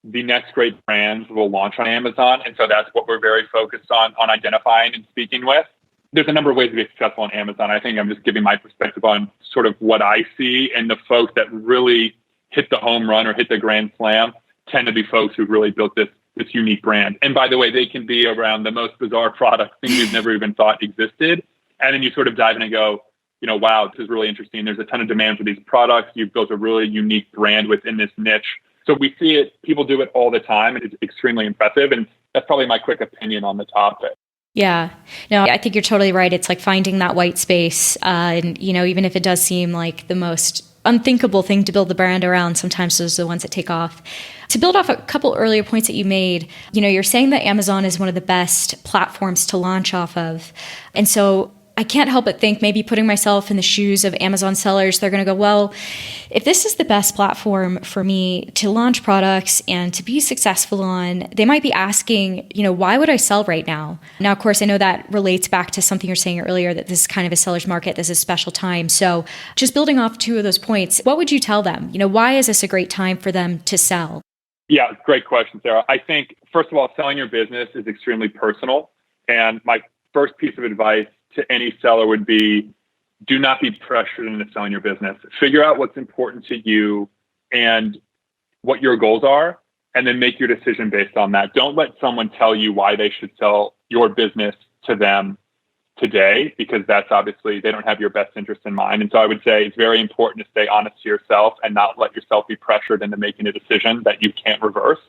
the next great brands will launch on Amazon. And so that's what we're very focused on identifying and speaking with. There's a number of ways to be successful on Amazon. I think I'm just giving my perspective on sort of what I see, and the folks that really hit the home run or hit the grand slam tend to be folks who really built this unique brand. And by the way, they can be around the most bizarre products, things you've never even thought existed. And then you sort of dive in and go, wow, this is really interesting. There's a ton of demand for these products. You've built a really unique brand within this niche. So we see it, people do it all the time, and it's extremely impressive. And that's probably my quick opinion on the topic. Yeah, no, I think you're totally right. It's like finding that white space. And, even if it does seem like the most unthinkable thing to build the brand around, sometimes those are the ones that take off. To build off a couple earlier points that you made, you're saying that Amazon is one of the best platforms to launch off of. And so I can't help but think, maybe putting myself in the shoes of Amazon sellers, they're going to go, well, if this is the best platform for me to launch products and to be successful on, they might be asking, why would I sell right now? Now, of course, I know that relates back to something you're saying earlier, that this is kind of a seller's market. This is a special time. So just building off 2 of those points, what would you tell them? Why is this a great time for them to sell? Yeah, great question, Sarah. I think, first of all, selling your business is extremely personal. And my first piece of advice to any seller would be, do not be pressured into selling your business. Figure out what's important to you and what your goals are, and then make your decision based on that. Don't let someone tell you why they should sell your business to them today, because that's obviously, they don't have your best interest in mind. And so I would say it's very important to stay honest to yourself and not let yourself be pressured into making a decision that you can't reverse.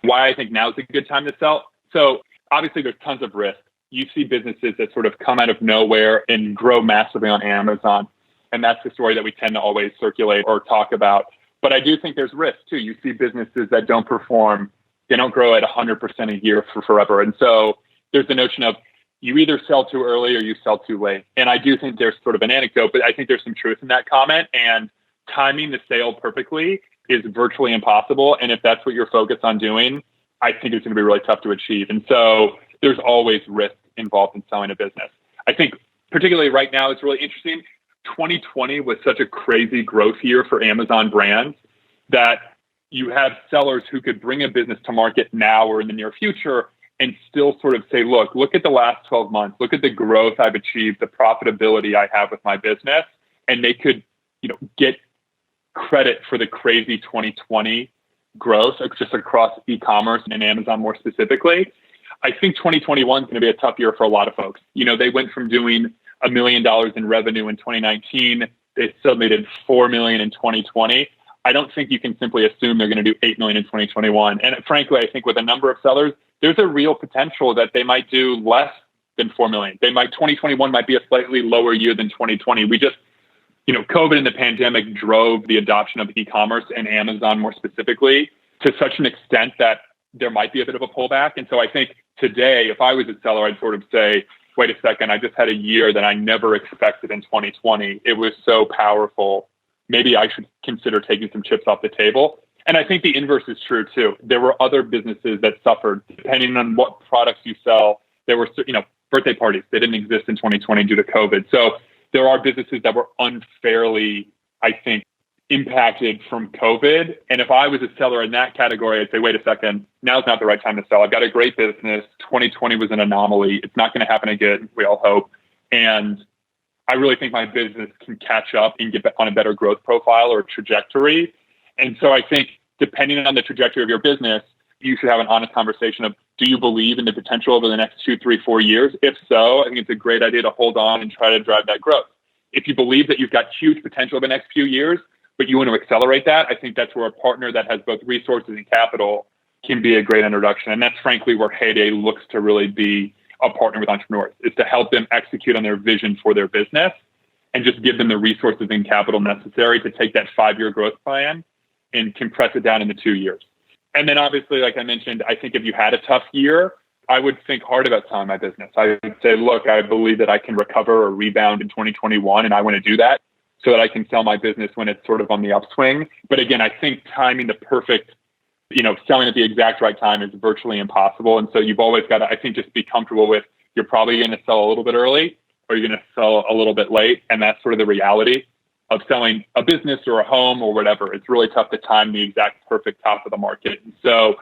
Why I think now is a good time to sell. So obviously there's tons of risk. You see businesses that sort of come out of nowhere and grow massively on Amazon. And that's the story that we tend to always circulate or talk about. But I do think there's risk too. You see businesses that don't perform, they don't grow at 100% a year for forever. And so there's the notion of you either sell too early or you sell too late. And I do think there's sort of an anecdote, but I think there's some truth in that comment. And timing the sale perfectly is virtually impossible. And if that's what you're focused on doing, I think it's going to be really tough to achieve. And so there's always risk involved in selling a business. I think particularly right now, it's really interesting. 2020 was such a crazy growth year for Amazon brands that you have sellers who could bring a business to market now or in the near future and still sort of say, look at the last 12 months, look at the growth I've achieved, the profitability I have with my business. And they could, get credit for the crazy 2020 growth just across e-commerce and Amazon more specifically. I think 2021 is going to be a tough year for a lot of folks. They went from doing $1 million in revenue in 2019. They suddenly did $4 million in 2020. I don't think you can simply assume they're going to do $8 million in 2021. And frankly, I think with a number of sellers, there's a real potential that they might do less than $4 million. 2021 might be a slightly lower year than 2020. We just, COVID and the pandemic drove the adoption of e-commerce and Amazon more specifically to such an extent that there might be a bit of a pullback. And so I think today, if I was a seller, I'd sort of say, wait a second, I just had a year that I never expected in 2020. It was so powerful. Maybe I should consider taking some chips off the table. And I think the inverse is true too. There were other businesses that suffered depending on what products you sell. There were, birthday parties. They didn't exist in 2020 due to COVID. So there are businesses that were unfairly, I think, impacted from COVID. And if I was a seller in that category, I'd say, wait a second, now's not the right time to sell. I've got a great business. 2020 was an anomaly. It's not going to happen again, we all hope. And I really think my business can catch up and get on a better growth profile or trajectory. And so I think depending on the trajectory of your business, you should have an honest conversation of, do you believe in the potential over the next 2, 3, 4 years? If so, I think it's a great idea to hold on and try to drive that growth. If you believe that you've got huge potential over the next few years, but you want to accelerate that, I think that's where a partner that has both resources and capital can be a great introduction. And that's frankly where Hayday looks to really be a partner with entrepreneurs, is to help them execute on their vision for their business and just give them the resources and capital necessary to take that 5-year growth plan and compress it down into 2 years. And then obviously, like I mentioned, I think if you had a tough year, I would think hard about selling my business. I would say, look, I believe that I can recover or rebound in 2021, and I want to do that so that I can sell my business when it's sort of on the upswing. But again, I think timing the perfect, selling at the exact right time is virtually impossible. And so you've always got to, I think, just be comfortable with you're probably going to sell a little bit early or you're going to sell a little bit late. And that's sort of the reality of selling a business or a home or whatever. It's really tough to time the exact perfect top of the market. And so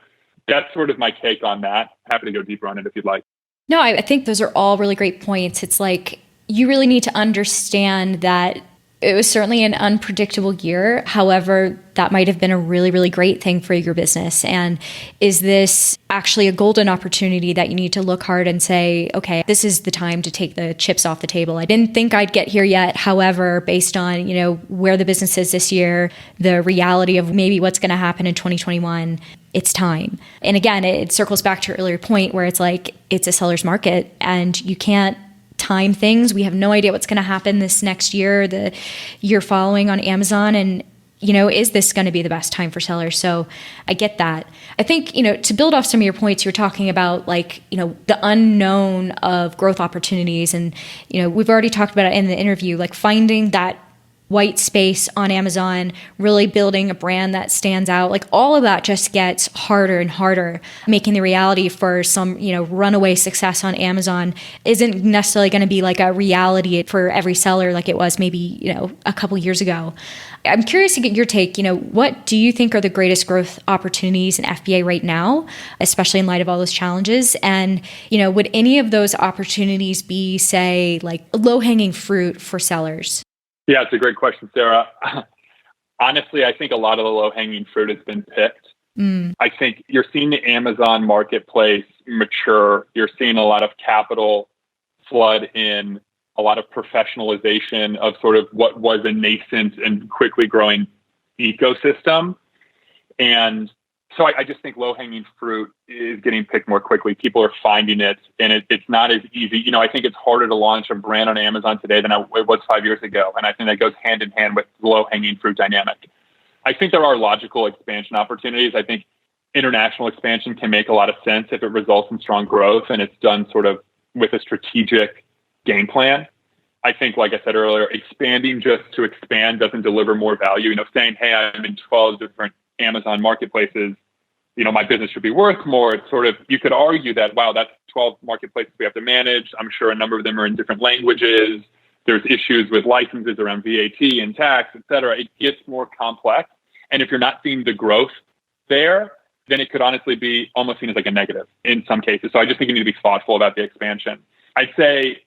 that's sort of my take on that. Happy to go deeper on it if you'd like. No, I think those are all really great points. It's like, you really need to understand that it was certainly an unpredictable year. However, that might have been a really, really great thing for your business. And is this actually a golden opportunity that you need to look hard and say, okay, this is the time to take the chips off the table. I didn't think I'd get here yet. However, based on, where the business is this year, the reality of maybe what's going to happen in 2021, it's time. And again, it circles back to your earlier point where it's like, it's a seller's market and you can't time things. We have no idea what's going to happen this next year, the year following on Amazon. And, is this going to be the best time for sellers? So I get that. I think, to build off some of your points, you're talking about the unknown of growth opportunities. And, we've already talked about it in the interview, like finding that white space on Amazon, really building a brand that stands out. Like all of that just gets harder and harder. Making the reality for some, runaway success on Amazon isn't necessarily going to be like a reality for every seller like it was maybe, a couple years ago. I'm curious to get your take. What do you think are the greatest growth opportunities in FBA right now, especially in light of all those challenges? And, would any of those opportunities be, say, like low-hanging fruit for sellers? Yeah, it's a great question, Sarah. Honestly, I think a lot of the low-hanging fruit has been picked. I think you're seeing the Amazon marketplace mature. You're seeing a lot of capital flood in, a lot of professionalization of sort of what was a nascent and quickly growing ecosystem. And So I just think low-hanging fruit is getting picked more quickly. People are finding it, and it's not as easy. I think it's harder to launch a brand on Amazon today than it was 5 years ago. And I think that goes hand in hand with the low-hanging fruit dynamic. I think there are logical expansion opportunities. I think international expansion can make a lot of sense if it results in strong growth and it's done sort of with a strategic game plan. I think, like I said earlier, expanding just to expand doesn't deliver more value. Saying, hey, I'm in 12 different Amazon marketplaces, my business should be worth more. It's sort of, you could argue that, wow, that's 12 marketplaces we have to manage. I'm sure a number of them are in different languages. There's issues with licenses around VAT and tax, et cetera. It gets more complex. And if you're not seeing the growth there, then it could honestly be almost seen as like a negative in some cases. So I just think you need to be thoughtful about the expansion. I'd say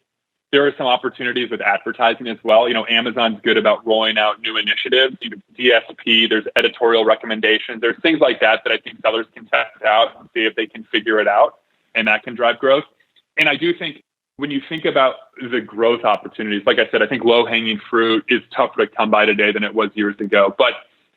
there are some opportunities with advertising as well. Amazon's good about rolling out new initiatives, DSP, there's editorial recommendations. There's things like that I think sellers can test out and see if they can figure it out, and that can drive growth. And I do think when you think about the growth opportunities, like I said, I think low-hanging fruit is tougher to come by today than it was years ago. But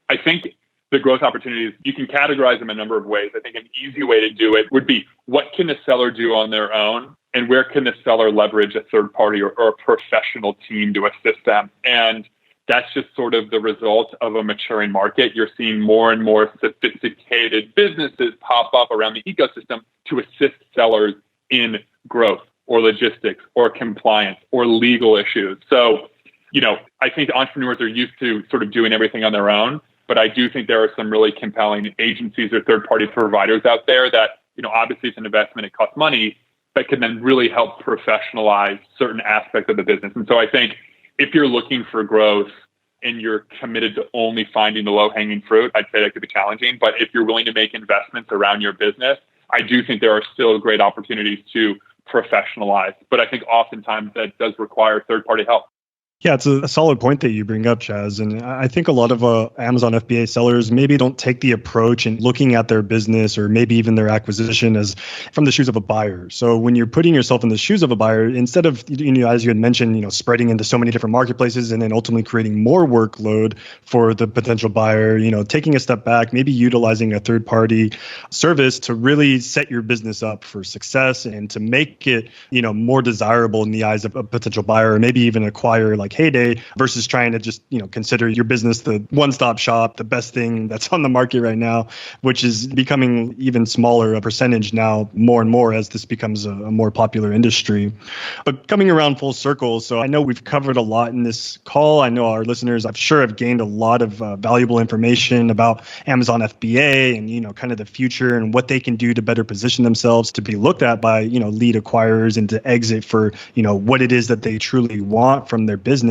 I think the growth opportunities, you can categorize them a number of ways. I think an easy way to do it would be, what can the seller do on their own? And where can the seller leverage a third party or a professional team to assist them? And that's just sort of the result of a maturing market. You're seeing more and more sophisticated businesses pop up around the ecosystem to assist sellers in growth or logistics or compliance or legal issues. So, I think entrepreneurs are used to sort of doing everything on their own, but I do think there are some really compelling agencies or third-party providers out there that, obviously it's an investment, it costs money, that can then really help professionalize certain aspects of the business. And so I think if you're looking for growth and you're committed to only finding the low-hanging fruit, I'd say that could be challenging. But if you're willing to make investments around your business, I do think there are still great opportunities to professionalize. But I think oftentimes that does require third-party help. Yeah, it's a solid point that you bring up, Chaz. And I think a lot of Amazon FBA sellers maybe don't take the approach in looking at their business or maybe even their acquisition as from the shoes of a buyer. So when you're putting yourself in the shoes of a buyer, instead of, as you had mentioned, spreading into so many different marketplaces and then ultimately creating more workload for the potential buyer, taking a step back, maybe utilizing a third-party service to really set your business up for success and to make it, more desirable in the eyes of a potential buyer, or maybe even acquire like Hayday versus trying to just, consider your business the one-stop shop, the best thing that's on the market right now, which is becoming even smaller a percentage now more and more as this becomes a more popular industry. But coming around full circle, so I know we've covered a lot in this call. I know our listeners, I'm sure, have gained a lot of valuable information about Amazon FBA and, kind of the future and what they can do to better position themselves to be looked at by, lead acquirers and to exit for, what it is that they truly want from their business.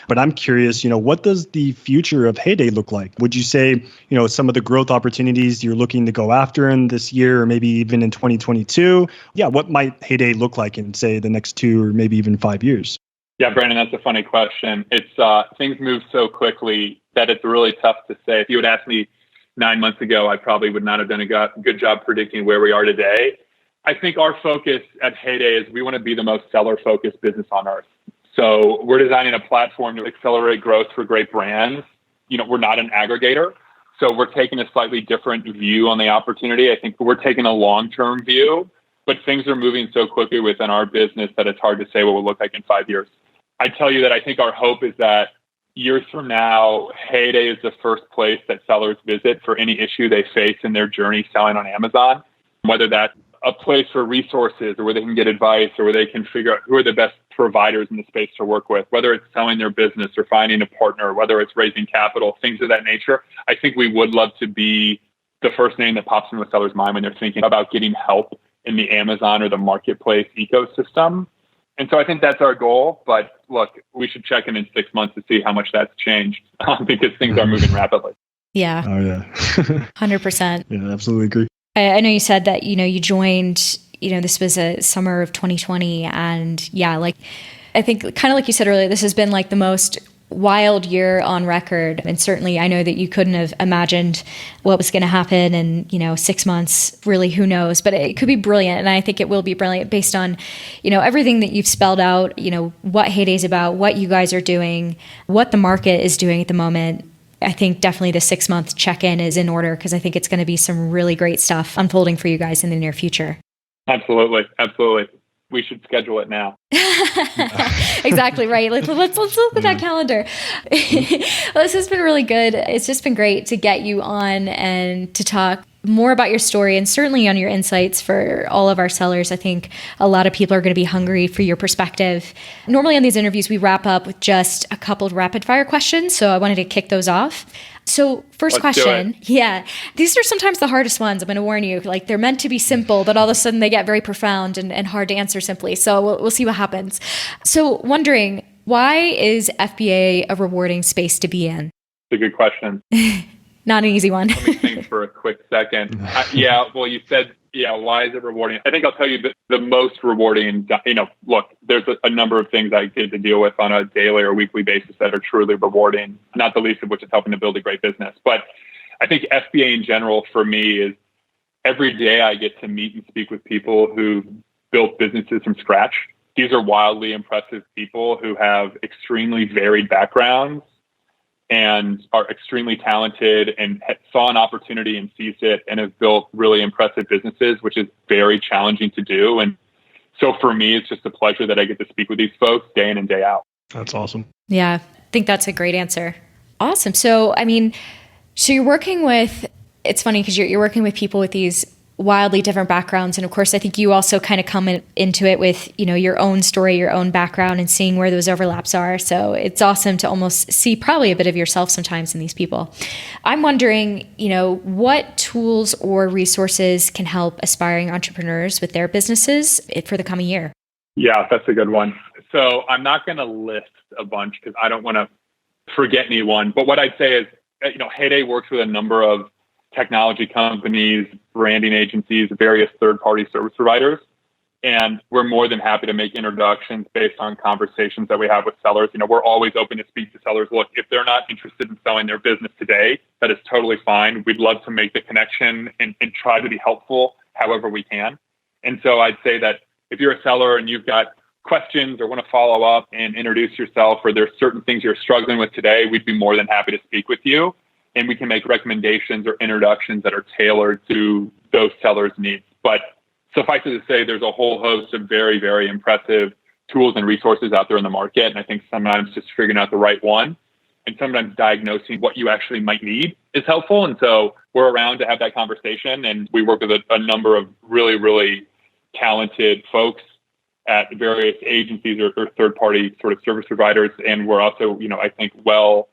But I'm curious, what does the future of Hayday look like? Would you say, some of the growth opportunities you're looking to go after in this year or maybe even in 2022? Yeah, what might Hayday look like in, say, the next 2 or maybe even 5 years? Yeah, Brandon, that's a funny question. It's things move so quickly that it's really tough to say. If you had asked me 9 months ago, I probably would not have done a good job predicting where we are today. I think our focus at Hayday is we want to be the most seller-focused business on earth. So we're designing a platform to accelerate growth for great brands. We're not an aggregator. So we're taking a slightly different view on the opportunity. I think we're taking a long-term view, but things are moving so quickly within our business that it's hard to say what we'll look like in 5 years. I tell you that I think our hope is that years from now, Hayday is the first place that sellers visit for any issue they face in their journey selling on Amazon, whether that's a place for resources or where they can get advice or where they can figure out who are the best providers in the space to work with, whether it's selling their business or finding a partner, whether it's raising capital, things of that nature. I think we would love to be the first name that pops into a seller's mind when they're thinking about getting help in the Amazon or the marketplace ecosystem. And so I think that's our goal. But look, we should check in 6 months to see how much that's changed because things are moving rapidly. Yeah. Oh, yeah. 100%. Yeah, absolutely agree. I know you said that, you joined, this was a summer of 2020. And yeah, I think kind of like you said earlier, this has been like the most wild year on record. And certainly I know that you couldn't have imagined what was going to happen in, 6 months, really, who knows, but it could be brilliant. And I think it will be brilliant based on, everything that you've spelled out, what Hayday's about, what you guys are doing, what the market is doing at the moment. I think definitely the 6-month check-in is in order because I think it's going to be some really great stuff unfolding for you guys in the near future. Absolutely. Absolutely. We should schedule it now. Exactly right. Let's look at that calendar. Well, this has been really good. It's just been great to get you on and to talk more about your story and certainly on your insights for all of our sellers. I think a lot of people are going to be hungry for your perspective. Normally on these interviews, we wrap up with just a couple of rapid fire questions. So I wanted to kick those off. So first question. Yeah. These are sometimes the hardest ones. I'm going to warn you, like they're meant to be simple, but all of a sudden they get very profound and hard to answer simply. So we'll see what happens. So wondering, why is FBA a rewarding space to be in? It's a good question. Not an easy one. Let me think for a quick second. Well, you said, why is it rewarding? I think I'll tell you the most rewarding, look, there's a number of things I get to deal with on a daily or weekly basis that are truly rewarding, not the least of which is helping to build a great business. But I think FBA in general for me is every day I get to meet and speak with people who built businesses from scratch. These are wildly impressive people who have extremely varied backgrounds and are extremely talented and saw an opportunity and seized it and have built really impressive businesses, which is very challenging to do. And so for me, it's just a pleasure that I get to speak with these folks day in and day out. That's awesome. Yeah, I think that's a great answer. Awesome. So, so you're working with, it's funny because you're working with people with these wildly different backgrounds. And of course, I think you also kind of come into it with, your own story, your own background and seeing where those overlaps are. So it's awesome to almost see probably a bit of yourself sometimes in these people. I'm wondering, what tools or resources can help aspiring entrepreneurs with their businesses for the coming year? Yeah, that's a good one. So I'm not going to list a bunch because I don't want to forget anyone. But what I'd say is, Hayday works with a number of technology companies, branding agencies, various third-party service providers. And we're more than happy to make introductions based on conversations that we have with sellers. We're always open to speak to sellers. Look, if they're not interested in selling their business today, that is totally fine. We'd love to make the connection and try to be helpful however we can. And so I'd say that if you're a seller and you've got questions or want to follow up and introduce yourself, or there's certain things you're struggling with today, we'd be more than happy to speak with you. And we can make recommendations or introductions that are tailored to those sellers' needs. But suffice it to say, there's a whole host of very, very impressive tools and resources out there in the market. And I think sometimes just figuring out the right one and sometimes diagnosing what you actually might need is helpful. And so we're around to have that conversation. And we work with a number of really, really talented folks at various agencies or third-party sort of service providers. And we're also, I think, well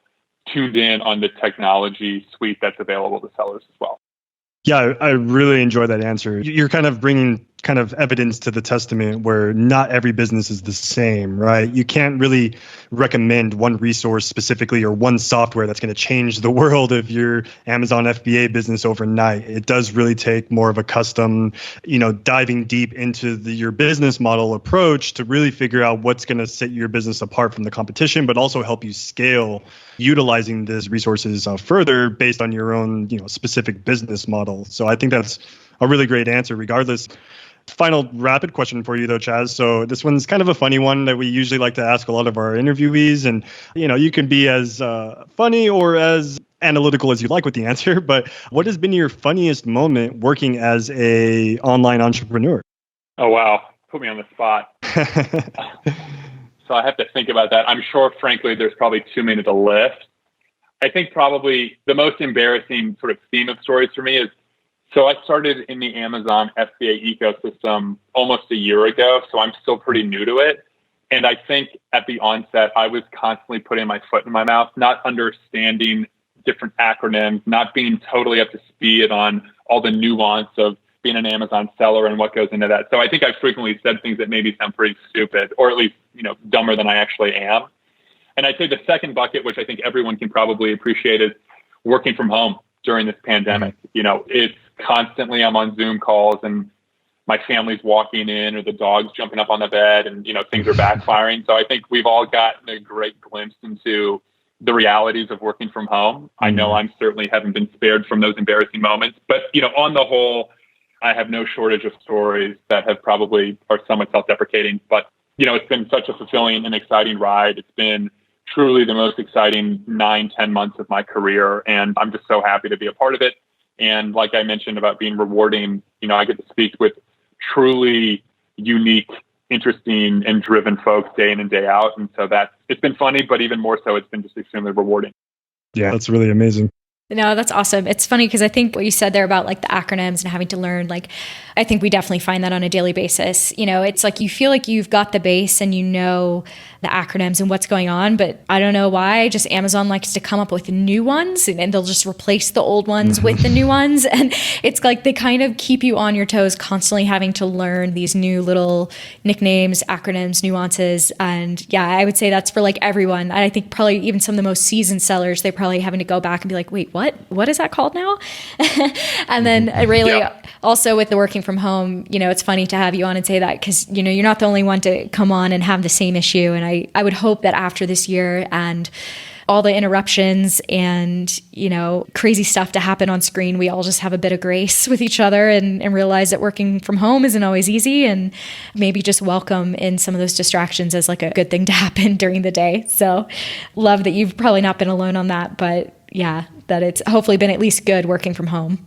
tuned in on the technology suite that's available to sellers as well. Yeah, I really enjoy that answer. You're kind of bringing kind of evidence to the testament where not every business is the same, right? You can't really recommend one resource specifically or one software that's going to change the world of your Amazon FBA business overnight. It does really take more of a custom, diving deep into your business model approach to really figure out what's going to set your business apart from the competition, but also help you scale utilizing these resources further based on your own, specific business model. So I think that's a really great answer regardless. Final rapid question for you though, Chaz. So this one's kind of a funny one that we usually like to ask a lot of our interviewees. And, you can be as funny or as analytical as you like with the answer. But what has been your funniest moment working as a online entrepreneur? Oh, wow. Put me on the spot. So I have to think about that. I'm sure, frankly, there's probably too many to list. I think probably the most embarrassing sort of theme of stories for me is, so I started in the Amazon FBA ecosystem almost a year ago, so I'm still pretty new to it. And I think at the onset, I was constantly putting my foot in my mouth, not understanding different acronyms, not being totally up to speed on all the nuance of being an Amazon seller and what goes into that. So I think I've frequently said things that maybe sound pretty stupid, or at least, dumber than I actually am. And I'd say the second bucket, which I think everyone can probably appreciate, is working from home during this pandemic. It's constantly, I'm on Zoom calls and my family's walking in or the dog's jumping up on the bed and, things are backfiring. So I think we've all gotten a great glimpse into the realities of working from home. I know I'm certainly haven't been spared from those embarrassing moments, but, on the whole, I have no shortage of stories that have probably are somewhat self-deprecating, but, it's been such a fulfilling and exciting ride. It's been truly the most exciting 9, 10 months of my career. And I'm just so happy to be a part of it. And like I mentioned about being rewarding, I get to speak with truly unique, interesting, and driven folks day in and day out. And so it's been funny, but even more so, it's been just extremely rewarding. Yeah, that's really amazing. No, that's awesome. It's funny because I think what you said there about like the acronyms and having to learn, like, I think we definitely find that on a daily basis. It's like you feel like you've got the base and the acronyms and what's going on, but I don't know why. Just Amazon likes to come up with new ones and they'll just replace the old ones with the new ones. And it's like they kind of keep you on your toes, constantly having to learn these new little nicknames, acronyms, nuances. And yeah, I would say that's for like everyone. I think probably even some of the most seasoned sellers, they're probably having to go back and be like, wait, what is that called now? And then really also with the working from home, it's funny to have you on and say that because, you're not the only one to come on and have the same issue. And I would hope that after this year and all the interruptions and, crazy stuff to happen on screen, we all just have a bit of grace with each other and realize that working from home isn't always easy and maybe just welcome in some of those distractions as like a good thing to happen during the day. So love that you've probably not been alone on that, but yeah, that it's hopefully been at least good working from home.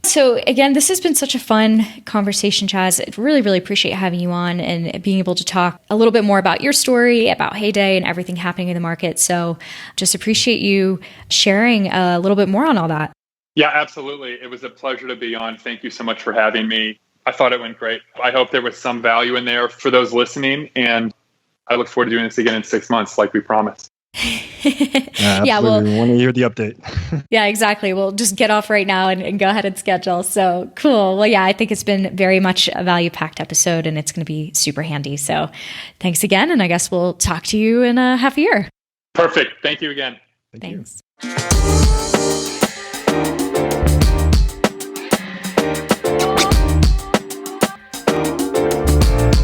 So again, this has been such a fun conversation, Chaz. I really, really appreciate having you on and being able to talk a little bit more about your story, about Hayday and everything happening in the market. So just appreciate you sharing a little bit more on all that. Yeah, absolutely. It was a pleasure to be on. Thank you so much for having me. I thought it went great. I hope there was some value in there for those listening. And I look forward to doing this again in 6 months, like we promised. Yeah, well, we want to hear the update. Yeah, exactly. We'll just get off right now and go ahead and schedule. So cool. Well, yeah, I think it's been very much a value-packed episode and it's going to be super handy. So thanks again. And I guess we'll talk to you in a half a year. Perfect. Thank you again. Thanks.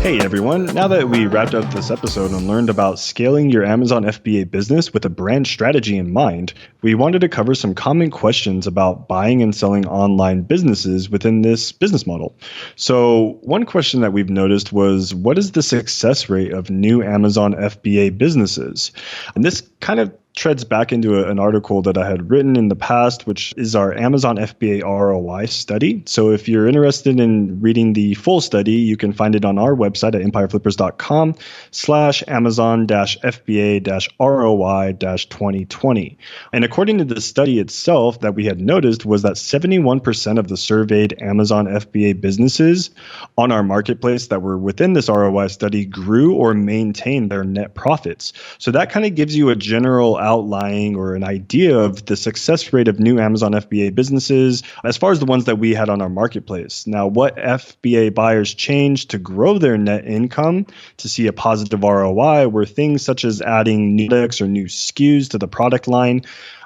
Hey everyone, now that we wrapped up this episode and learned about scaling your Amazon FBA business with a brand strategy in mind, we wanted to cover some common questions about buying and selling online businesses within this business model. So one question that we've noticed was, what is the success rate of new Amazon FBA businesses? And this kind of treads back into an article that I had written in the past, which is our Amazon FBA ROI study. So if you're interested in reading the full study, you can find it on our website at empireflippers.com/Amazon-FBA-ROI-2020. And according to the study itself, that we had noticed was that 71% of the surveyed Amazon FBA businesses on our marketplace that were within this ROI study grew or maintained their net profits. So that kind of gives you a general outlining or an idea of the success rate of new Amazon FBA businesses as far as the ones that we had on our marketplace. Now, what FBA buyers changed to grow their net income to see a positive ROI were things such as adding new products or new SKUs to the product line,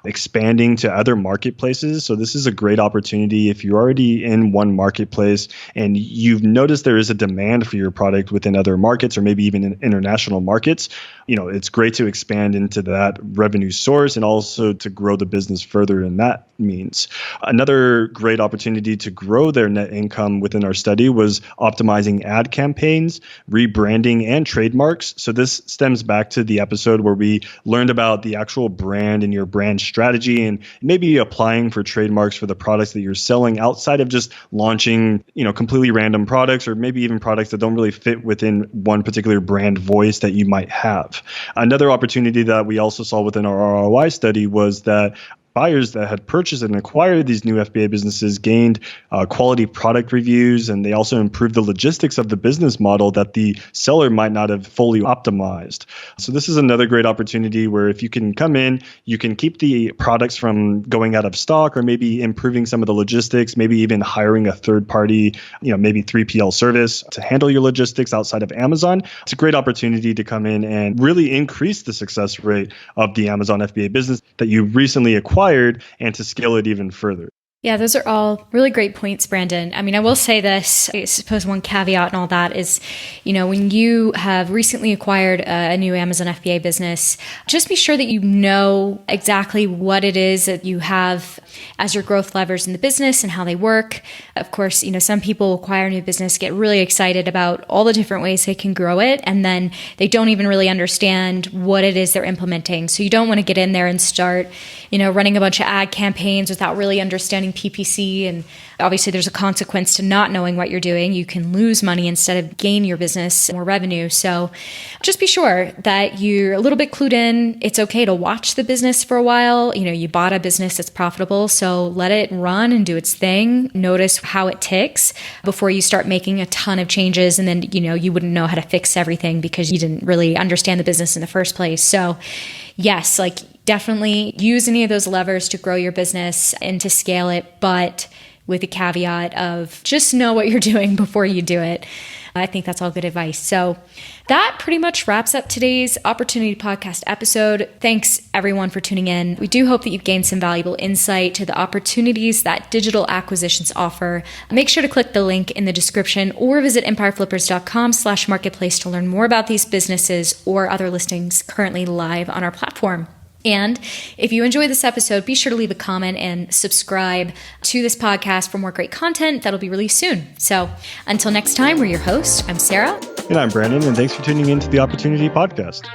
expanding to other marketplaces. So this is a great opportunity if you're already in one marketplace and you've noticed there is a demand for your product within other markets or maybe even in international markets. It's great to expand into that revenue source and also to grow the business further in that means. Another great opportunity to grow their net income within our study was optimizing ad campaigns, rebranding, and trademarks. So this stems back to the episode where we learned about the actual brand and your brand strategy and maybe applying for trademarks for the products that you're selling outside of just launching, completely random products or maybe even products that don't really fit within one particular brand voice that you might have. Another opportunity that we also saw within our ROI study was that buyers that had purchased and acquired these new FBA businesses gained quality product reviews, and they also improved the logistics of the business model that the seller might not have fully optimized. So this is another great opportunity where if you can come in, you can keep the products from going out of stock or maybe improving some of the logistics, maybe even hiring a third party, maybe 3PL service to handle your logistics outside of Amazon. It's a great opportunity to come in and really increase the success rate of the Amazon FBA business that you recently acquired and to scale it even further. Yeah, those are all really great points, Brandon. I mean, I will say this, I suppose one caveat and all that is, when you have recently acquired a new Amazon FBA business, just be sure that you know exactly what it is that you have as your growth levers in the business and how they work. Of course, some people acquire a new business, get really excited about all the different ways they can grow it, and then they don't even really understand what it is they're implementing. So you don't want to get in there and start, running a bunch of ad campaigns without really understanding PPC. And obviously there's a consequence to not knowing what you're doing. You can lose money instead of gain your business more revenue. So just be sure that you're a little bit clued in. It's okay to watch the business for a while. You bought a business that's profitable, so let it run and do its thing. Notice how it ticks before you start making a ton of changes. And then, you wouldn't know how to fix everything because you didn't really understand the business in the first place. So yes, definitely use any of those levers to grow your business and to scale it, but with the caveat of just know what you're doing before you do it. I think that's all good advice. So that pretty much wraps up today's Opportunity Podcast episode. Thanks everyone for tuning in. We do hope that you've gained some valuable insight to the opportunities that digital acquisitions offer. Make sure to click the link in the description or visit empireflippers.com/marketplace to learn more about these businesses or other listings currently live on our platform. And if you enjoyed this episode, be sure to leave a comment and subscribe to this podcast for more great content that'll be released soon. So until next time, we're your hosts. I'm Sarah. And I'm Brandon, and thanks for tuning in to the Opportunity Podcast.